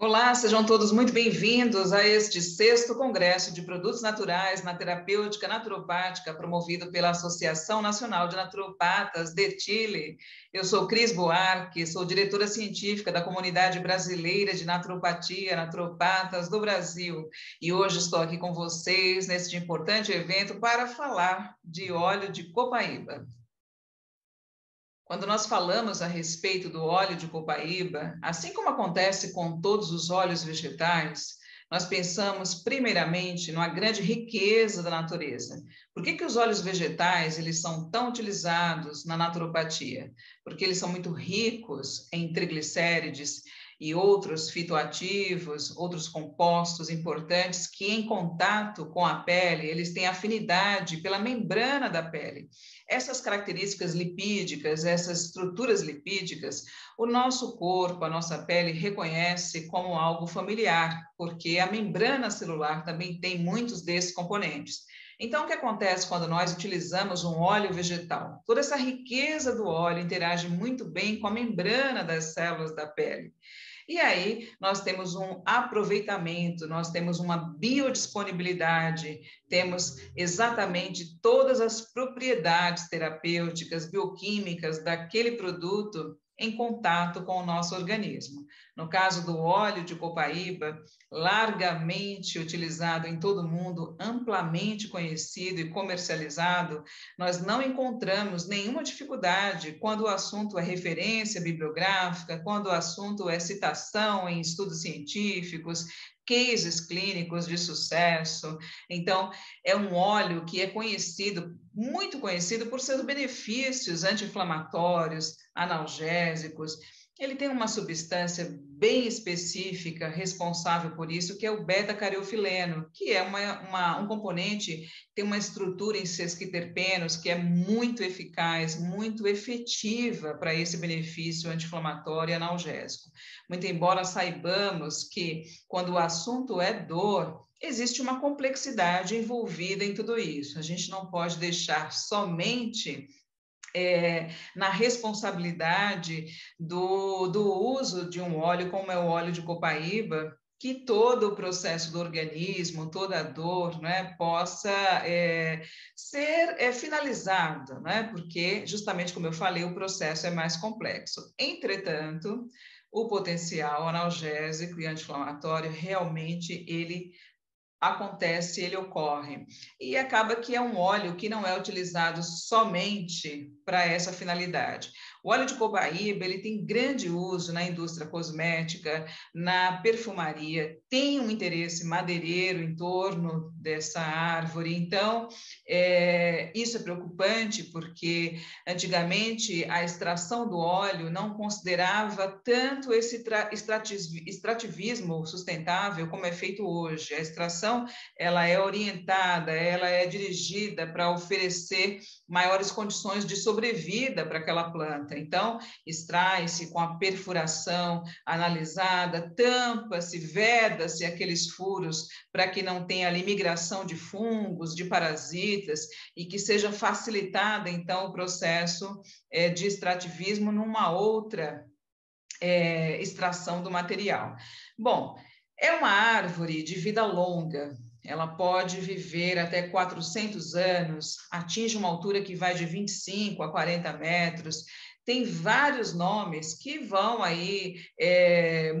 Olá, sejam todos muito bem-vindos a este 6º Congresso de Produtos Naturais na Terapêutica Naturopática, promovido pela Associação Nacional de Naturopatas de Chile. Eu sou Cris Buarque, sou diretora científica da Comunidade Brasileira de Naturopatia, Naturopatas do Brasil, e hoje estou aqui com vocês neste importante evento para falar de óleo de copaíba. Quando nós falamos a respeito do óleo de copaíba, assim como acontece com todos os óleos vegetais, nós pensamos primeiramente numa grande riqueza da natureza. Por que os óleos vegetais eles são tão utilizados na naturopatia? Porque eles são muito ricos em triglicérides e outros fitoativos, outros compostos importantes que em contato com a pele, eles têm afinidade pela membrana da pele. Essas características lipídicas, essas estruturas lipídicas, o nosso corpo, a nossa pele reconhece como algo familiar, porque a membrana celular também tem muitos desses componentes. Então, o que acontece quando nós utilizamos um óleo vegetal? Toda essa riqueza do óleo interage muito bem com a membrana das células da pele. E aí, nós temos um aproveitamento, nós temos uma biodisponibilidade, temos exatamente todas as propriedades terapêuticas, bioquímicas daquele produto em contato com o nosso organismo. No caso do óleo de copaíba, largamente utilizado em todo o mundo, amplamente conhecido e comercializado, nós não encontramos nenhuma dificuldade quando o assunto é referência bibliográfica, quando o assunto é citação em estudos científicos, cases clínicos de sucesso. Então, é um óleo que é conhecido, muito conhecido por seus benefícios anti-inflamatórios, analgésicos. Ele tem uma substância bem específica responsável por isso, que é o beta-cariofileno, que é um componente, tem uma estrutura em sesquiterpenos que é muito eficaz, muito efetiva para esse benefício anti-inflamatório e analgésico. Muito embora saibamos que quando o assunto é dor, existe uma complexidade envolvida em tudo isso. A gente não pode deixar somente na responsabilidade do uso de um óleo, como é o óleo de copaíba, que todo o processo do organismo, toda a dor, né, possa ser finalizada, né, porque, justamente como eu falei, o processo é mais complexo. Entretanto, o potencial analgésico e anti-inflamatório, realmente, ele acontece, ele ocorre. E acaba que é um óleo que não é utilizado somente para essa finalidade. O óleo de copaíba, ele tem grande uso na indústria cosmética, na perfumaria, tem um interesse madeireiro em torno dessa árvore. Então, isso é preocupante porque antigamente a extração do óleo não considerava tanto esse extrativismo sustentável como é feito hoje. A extração, ela é orientada, ela é dirigida para oferecer maiores condições de sobrevida para aquela planta. Então, extrai-se com a perfuração analisada, tampa-se, veda-se aqueles furos para que não tenha ali migração de fungos, de parasitas, e que seja facilitada, então, o processo de extrativismo numa outra extração do material. Bom, é uma árvore de vida longa, ela pode viver até 400 anos, atinge uma altura que vai de 25 a 40 metros, tem vários nomes que vão aí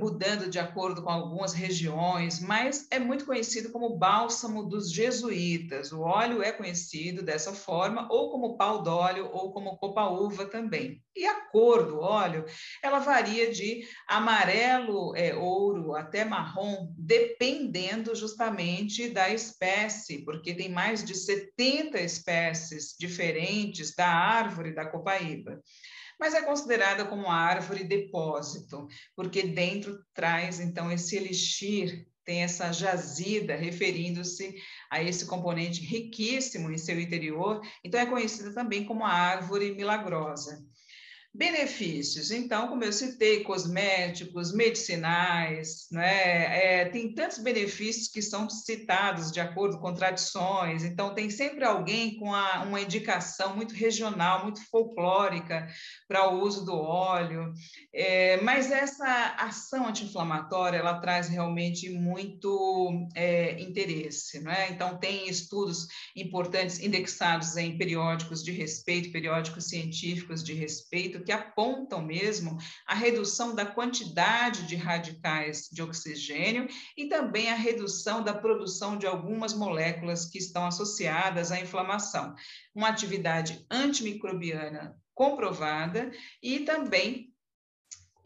mudando de acordo com algumas regiões, mas é muito conhecido como bálsamo dos jesuítas. O óleo é conhecido dessa forma, ou como pau d'óleo, ou como copaúva também. E a cor do óleo, ela varia de amarelo, ouro, até marrom, dependendo justamente da espécie, porque tem mais de 70 espécies diferentes da árvore da copaíba. Mas é considerada como árvore depósito, porque dentro traz, então, esse elixir, tem essa jazida, referindo-se a esse componente riquíssimo em seu interior, então é conhecida também como a árvore milagrosa. Benefícios, então, como eu citei, cosméticos, medicinais, né? Tem tantos benefícios que são citados de acordo com tradições, então tem sempre alguém com uma indicação muito regional, muito folclórica para o uso do óleo, mas essa ação anti-inflamatória, ela traz realmente muito interesse, né? Então tem estudos importantes indexados em periódicos de respeito, periódicos científicos de respeito, que apontam mesmo a redução da quantidade de radicais de oxigênio e também a redução da produção de algumas moléculas que estão associadas à inflamação. Uma atividade antimicrobiana comprovada e também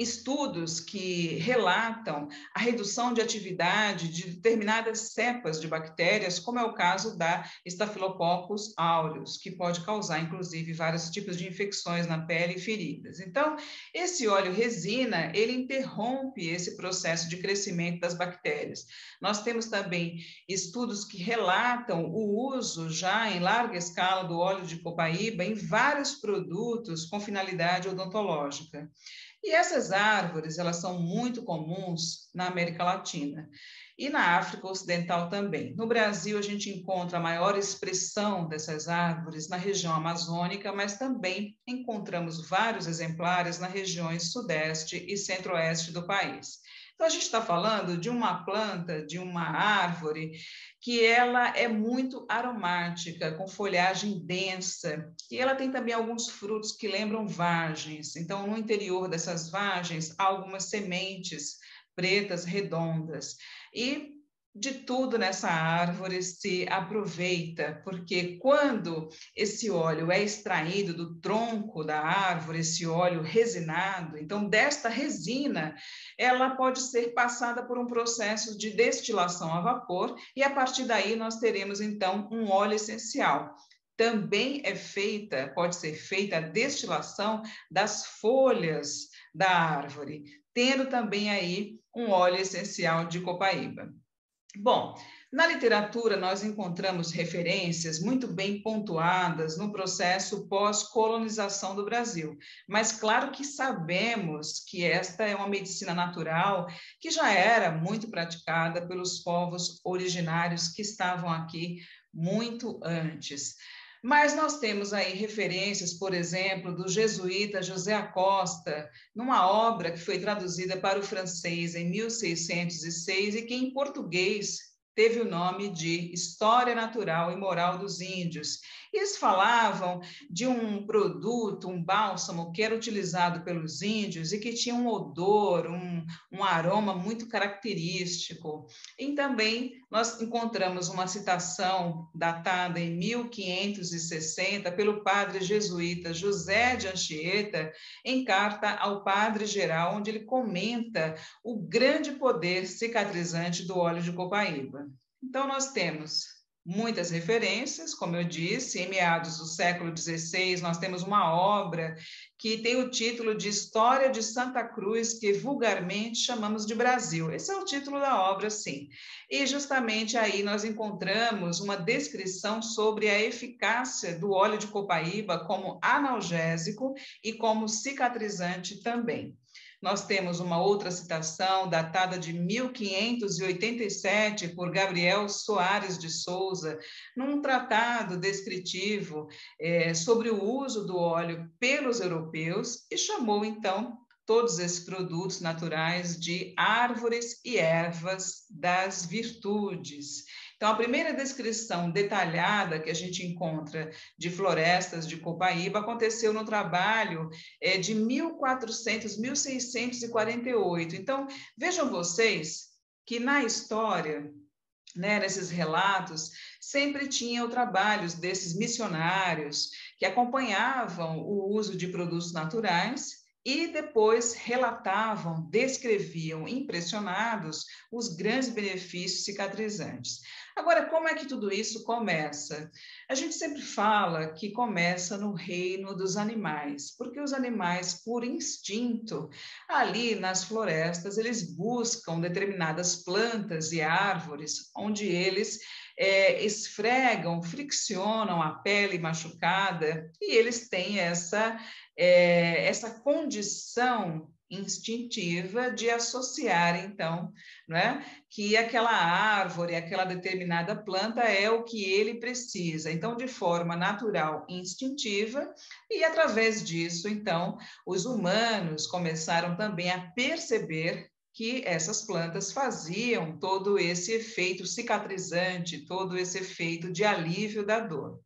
estudos que relatam a redução de atividade de determinadas cepas de bactérias, como é o caso da Staphylococcus aureus, que pode causar, inclusive, vários tipos de infecções na pele e feridas. Então, esse óleo resina, ele interrompe esse processo de crescimento das bactérias. Nós temos também estudos que relatam o uso já em larga escala do óleo de copaíba em vários produtos com finalidade odontológica. E essas árvores, elas são muito comuns na América Latina e na África Ocidental também. No Brasil, a gente encontra a maior expressão dessas árvores na região amazônica, mas também encontramos vários exemplares nas regiões sudeste e centro-oeste do país. Então, a gente está falando de uma planta, de uma árvore, que ela é muito aromática, com folhagem densa, e ela tem também alguns frutos que lembram vagens. Então, no interior dessas vagens, há algumas sementes pretas, redondas. E de tudo nessa árvore se aproveita, porque quando esse óleo é extraído do tronco da árvore, esse óleo resinado, então desta resina, ela pode ser passada por um processo de destilação a vapor e a partir daí nós teremos então um óleo essencial. Também pode ser feita a destilação das folhas da árvore, tendo também aí um óleo essencial de copaíba. Bom, na literatura nós encontramos referências muito bem pontuadas no processo pós-colonização do Brasil, mas claro que sabemos que esta é uma medicina natural que já era muito praticada pelos povos originários que estavam aqui muito antes. Mas nós temos aí referências, por exemplo, do jesuíta José Acosta, numa obra que foi traduzida para o francês em 1606 e que em português teve o nome de História Natural e Moral dos Índios. Eles falavam de um produto, um bálsamo, que era utilizado pelos índios e que tinha um odor, um aroma muito característico. E também nós encontramos uma citação datada em 1560 pelo padre jesuíta José de Anchieta, em carta ao padre geral, onde ele comenta o grande poder cicatrizante do óleo de copaíba. Então, nós temos muitas referências, como eu disse, em meados do século XVI, nós temos uma obra que tem o título de História de Santa Cruz, que vulgarmente chamamos de Brasil. Esse é o título da obra, sim. E justamente aí nós encontramos uma descrição sobre a eficácia do óleo de copaíba como analgésico e como cicatrizante também. Nós temos uma outra citação, datada de 1587, por Gabriel Soares de Souza, num tratado descritivo sobre o uso do óleo pelos europeus, e chamou, então, todos esses produtos naturais de árvores e ervas das virtudes. Então, a primeira descrição detalhada que a gente encontra de florestas de copaíba aconteceu no trabalho de 1648. Então, vejam vocês que na história, né, nesses relatos, sempre tinham trabalhos desses missionários que acompanhavam o uso de produtos naturais e depois relatavam, descreviam, impressionados, os grandes benefícios cicatrizantes. Agora, como é que tudo isso começa? A gente sempre fala que começa no reino dos animais, porque os animais, por instinto, ali nas florestas, eles buscam determinadas plantas e árvores onde eles esfregam, friccionam a pele machucada e eles têm essa condição instintiva de associar, então, né, que aquela árvore, aquela determinada planta é o que ele precisa. Então, de forma natural, instintiva, e através disso, então, os humanos começaram também a perceber que essas plantas faziam todo esse efeito cicatrizante, todo esse efeito de alívio da dor.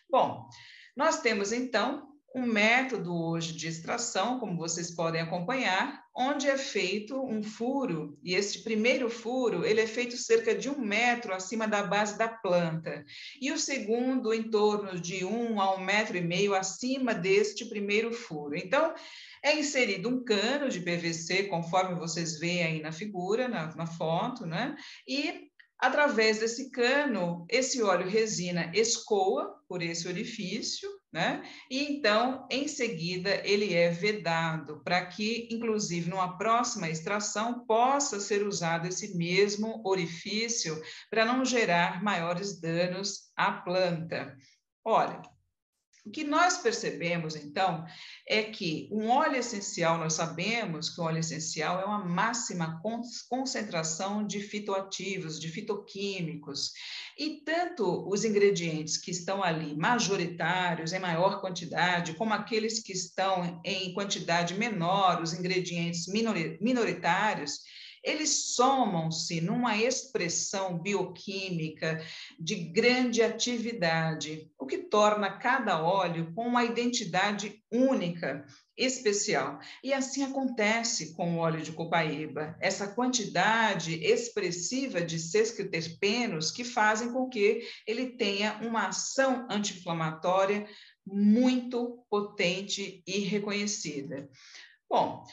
Bom, nós temos então um método hoje de extração, como vocês podem acompanhar, onde é feito um furo, e esse primeiro furo, ele é feito cerca de 1 metro acima da base da planta, e o segundo em torno de 1 a 1,5 metro acima deste primeiro furo. Então, é inserido um cano de PVC, conforme vocês veem aí na figura, na foto, né? E através desse cano, esse óleo resina escoa por esse orifício, né? E então, em seguida, ele é vedado para que, inclusive, numa próxima extração, possa ser usado esse mesmo orifício para não gerar maiores danos à planta. Olha, o que nós percebemos, então, é que um óleo essencial, nós sabemos que o óleo essencial é uma máxima concentração de fitoativos, de fitoquímicos, e tanto os ingredientes que estão ali majoritários, em maior quantidade, como aqueles que estão em quantidade menor, os ingredientes minoritários, eles somam-se numa expressão bioquímica de grande atividade, o que torna cada óleo com uma identidade única, especial. E assim acontece com o óleo de copaíba, essa quantidade expressiva de sesquiterpenos que fazem com que ele tenha uma ação anti-inflamatória muito potente e reconhecida. Bom,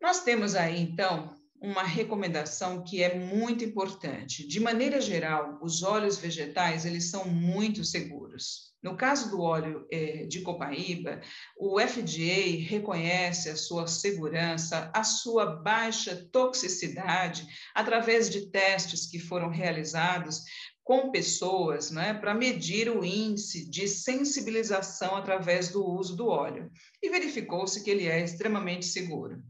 nós temos aí, então, uma recomendação que é muito importante. De maneira geral, os óleos vegetais, eles são muito seguros. No caso do óleo de copaíba, o FDA reconhece a sua segurança, a sua baixa toxicidade, através de testes que foram realizados com pessoas, né, para medir o índice de sensibilização através do uso do óleo. E verificou-se que ele é extremamente seguro.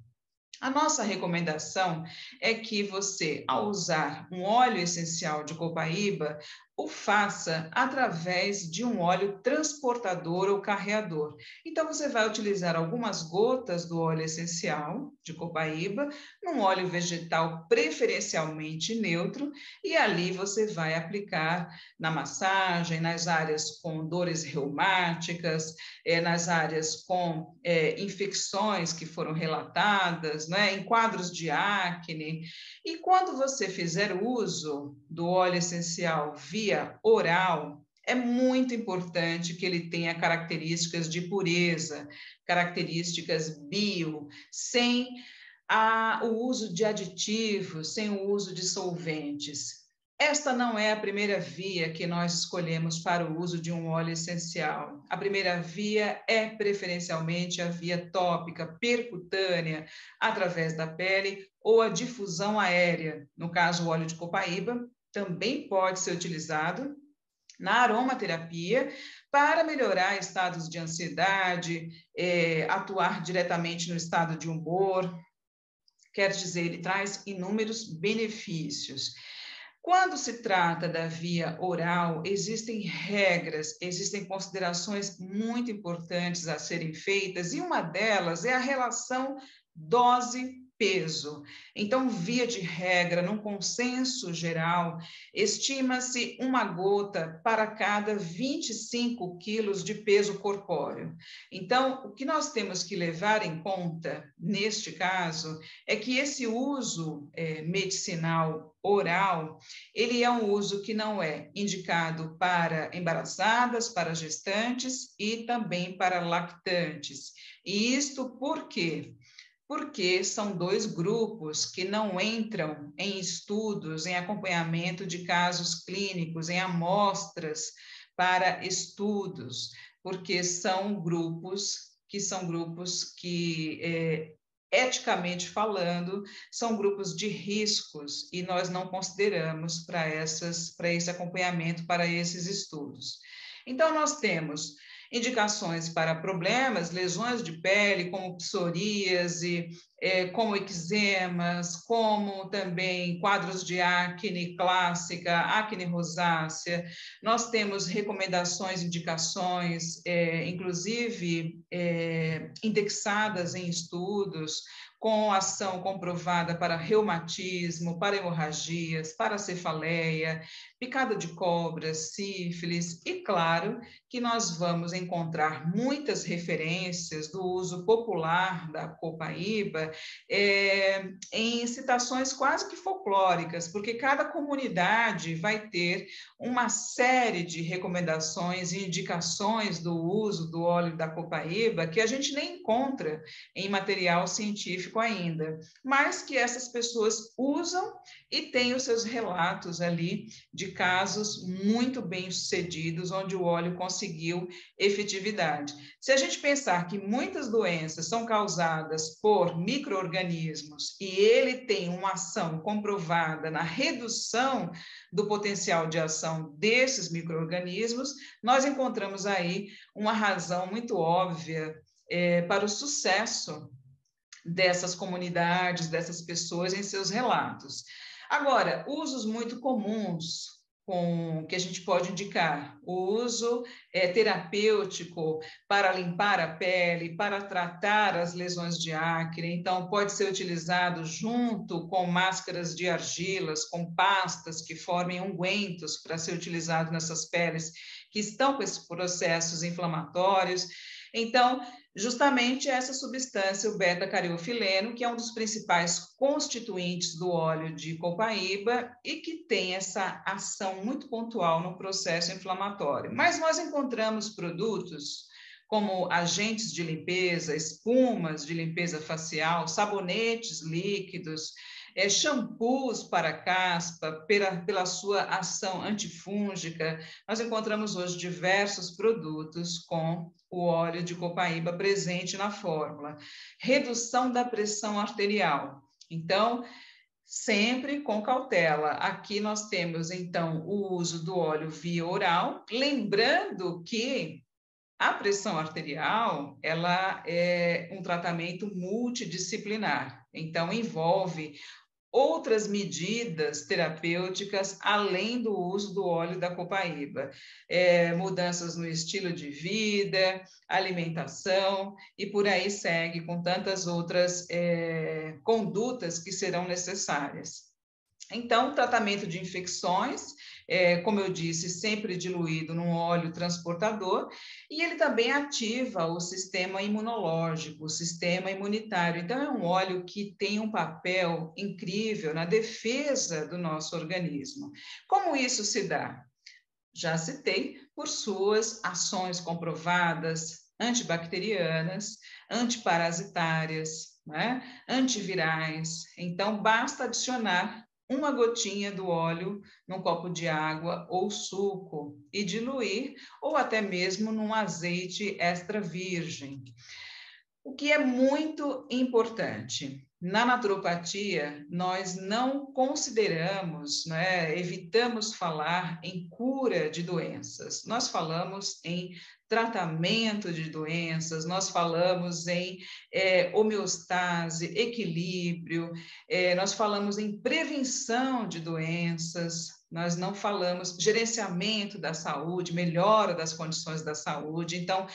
A nossa recomendação é que você, ao usar um óleo essencial de copaíba, o faça através de um óleo transportador ou carreador. Então, você vai utilizar algumas gotas do óleo essencial de copaíba, num óleo vegetal preferencialmente neutro, e ali você vai aplicar na massagem, nas áreas com dores reumáticas, nas áreas com infecções que foram relatadas, né, em quadros de acne. E quando você fizer uso do óleo essencial via oral, é muito importante que ele tenha características de pureza, características bio, sem o uso de aditivos, sem o uso de solventes. Esta não é a primeira via que nós escolhemos para o uso de um óleo essencial. A primeira via é preferencialmente a via tópica, percutânea, através da pele, ou a difusão aérea. No caso, o óleo de copaíba também pode ser utilizado na aromaterapia para melhorar estados de ansiedade, atuar diretamente no estado de humor. Quer dizer, ele traz inúmeros benefícios. Quando se trata da via oral, existem regras, existem considerações muito importantes a serem feitas, e uma delas é a relação dose-peso. Então, via de regra, num consenso geral, estima-se uma gota para cada 25 quilos de peso corpóreo. Então, o que nós temos que levar em conta, neste caso, é que esse uso medicinal oral, ele é um uso que não é indicado para embaraçadas, para gestantes e também para lactantes. E isto por quê? Porque são 2 grupos que não entram em estudos, em acompanhamento de casos clínicos, em amostras para estudos, porque são grupos que eticamente falando, são grupos de riscos e nós não consideramos para esse acompanhamento, para esses estudos. Então, nós temos indicações para problemas, lesões de pele, como psoríase, como eczemas, como também quadros de acne clássica, acne rosácea. Nós temos recomendações, indicações, inclusive indexadas em estudos, com ação comprovada para reumatismo, para hemorragias, para cefaleia, picada de cobra, sífilis, e claro que nós vamos encontrar muitas referências do uso popular da copaíba em citações quase que folclóricas, porque cada comunidade vai ter uma série de recomendações e indicações do uso do óleo da copaíba que a gente nem encontra em material científico ainda, mas que essas pessoas usam e têm os seus relatos ali de casos muito bem-sucedidos, onde o óleo conseguiu efetividade. Se a gente pensar que muitas doenças são causadas por micro-organismos e ele tem uma ação comprovada na redução do potencial de ação desses micro-organismos, nós encontramos aí uma razão muito óbvia para o sucesso dessas comunidades, dessas pessoas em seus relatos. Agora, usos muito comuns que a gente pode indicar: o uso terapêutico para limpar a pele, para tratar as lesões de acne. Então, pode ser utilizado junto com máscaras de argilas, com pastas que formem ungüentos para ser utilizado nessas peles que estão com esses processos inflamatórios. Então, justamente essa substância, o beta-cariofileno, que é um dos principais constituintes do óleo de copaíba e que tem essa ação muito pontual no processo inflamatório. Mas nós encontramos produtos como agentes de limpeza, espumas de limpeza facial, sabonetes líquidos, shampoos para caspa, pela sua ação antifúngica. Nós encontramos hoje diversos produtos com o óleo de copaíba presente na fórmula. Redução da pressão arterial. Então, sempre com cautela. Aqui nós temos, então, o uso do óleo via oral, lembrando que a pressão arterial, ela é um tratamento multidisciplinar, então envolve outras medidas terapêuticas além do uso do óleo da copaíba, mudanças no estilo de vida, alimentação e por aí segue com tantas outras condutas que serão necessárias. Então, tratamento de infecções, como eu disse, sempre diluído num óleo transportador, e ele também ativa o sistema imunológico, o sistema imunitário. Então, é um óleo que tem um papel incrível na defesa do nosso organismo. Como isso se dá? Já citei, por suas ações comprovadas, antibacterianas, antiparasitárias, né? Antivirais. Então, basta adicionar uma gotinha do óleo num copo de água ou suco e diluir, ou até mesmo num azeite extra virgem. O que é muito importante, na naturopatia, nós não consideramos, né, evitamos falar em cura de doenças, nós falamos em tratamento de doenças, nós falamos em homeostase, equilíbrio, nós falamos em prevenção de doenças, nós não falamos gerenciamento da saúde, melhora das condições da saúde. Então,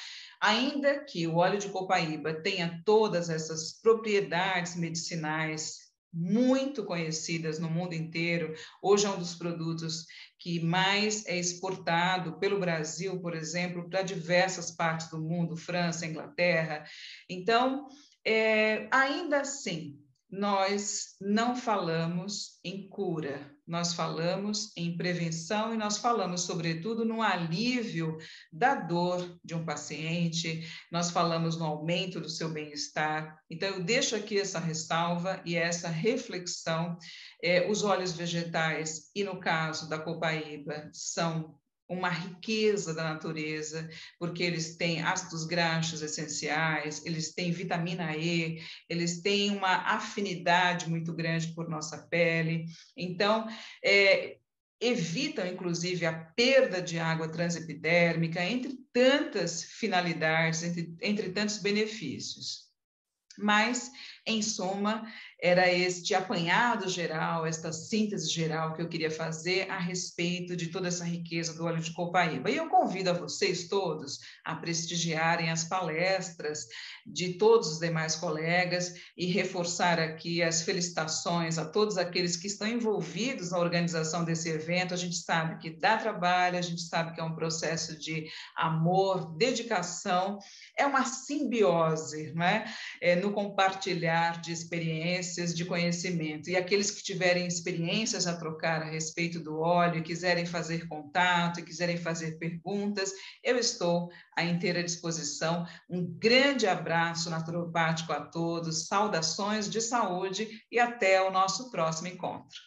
ainda que o óleo de copaíba tenha todas essas propriedades medicinais muito conhecidas no mundo inteiro, hoje é um dos produtos que mais é exportado pelo Brasil, por exemplo, para diversas partes do mundo, França, Inglaterra. Então, ainda assim, nós não falamos em cura, nós falamos em prevenção e nós falamos, sobretudo, no alívio da dor de um paciente, nós falamos no aumento do seu bem-estar. Então, eu deixo aqui essa ressalva e essa reflexão. Os óleos vegetais, e no caso da copaíba, são uma riqueza da natureza, porque eles têm ácidos graxos essenciais, eles têm vitamina E, eles têm uma afinidade muito grande por nossa pele. Então, evitam, inclusive, a perda de água transepidérmica, entre tantas finalidades, entre tantos benefícios. Mas, em suma, era este apanhado geral, esta síntese geral que eu queria fazer a respeito de toda essa riqueza do óleo de copaíba. E eu convido a vocês todos a prestigiarem as palestras de todos os demais colegas e reforçar aqui as felicitações a todos aqueles que estão envolvidos na organização desse evento. A gente sabe que dá trabalho, a gente sabe que é um processo de amor, dedicação, é uma simbiose, não é? No compartilhar de experiências, de conhecimento. E aqueles que tiverem experiências a trocar a respeito do óleo, quiserem fazer contato, quiserem fazer perguntas, eu estou à inteira disposição. Um grande abraço naturopático a todos, saudações de saúde e até o nosso próximo encontro.